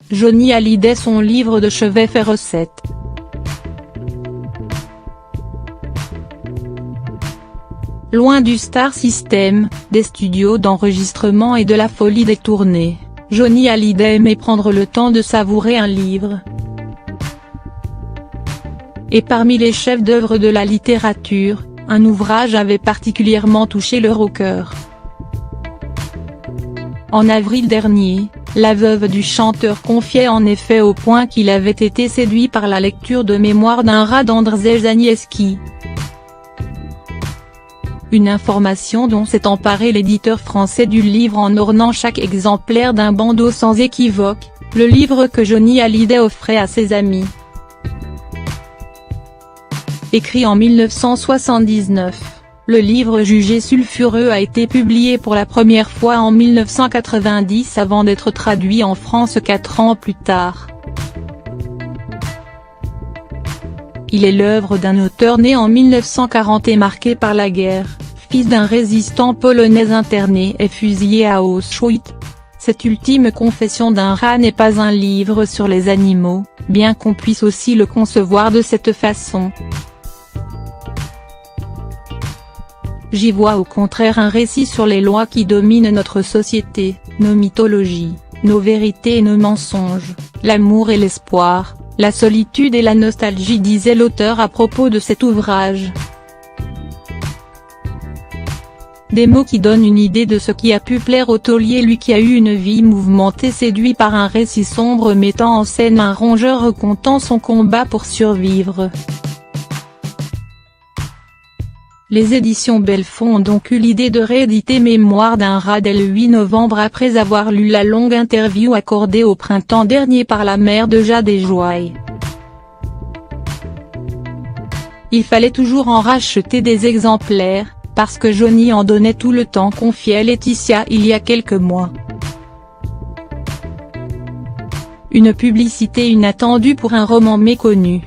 Johnny Hallyday son livre de chevet fait recette. Loin du star system, des studios d'enregistrement et de la folie des tournées, Johnny Hallyday aimait prendre le temps de savourer un livre. Et parmi les chefs-d'œuvre de la littérature, un ouvrage avait particulièrement touché le rocker. En avril dernier, la veuve du chanteur confiait en effet au point qu'il avait été séduit par la lecture de Mémoires d'un rat d'Andrzej Zanieski. Une information dont s'est emparé l'éditeur français du livre en ornant chaque exemplaire d'un bandeau sans équivoque, le livre que Johnny Hallyday offrait à ses amis. Écrit en 1979, le livre jugé sulfureux a été publié pour la première fois en 1990 avant d'être traduit en France 4 ans plus tard. Il est l'œuvre d'un auteur né en 1940 et marqué par la guerre, fils d'un résistant polonais interné et fusillé à Auschwitz. Cette ultime confession d'un rat n'est pas un livre sur les animaux, bien qu'on puisse aussi le concevoir de cette façon. J'y vois au contraire un récit sur les lois qui dominent notre société, nos mythologies, nos vérités et nos mensonges, l'amour et l'espoir, la solitude et la nostalgie, disait l'auteur à propos de cet ouvrage. Des mots qui donnent une idée de ce qui a pu plaire au taulier, lui qui a eu une vie mouvementée, séduit par un récit sombre mettant en scène un rongeur racontant son combat pour survivre. Les éditions Belfond ont donc eu l'idée de rééditer Mémoires d'un rat dès le 8 novembre après avoir lu la longue interview accordée au printemps dernier par la mère de Jade et Joy. Il fallait toujours en racheter des exemplaires, parce que Johnny en donnait tout le temps, confiait Laetitia il y a quelques mois. Une publicité inattendue pour un roman méconnu.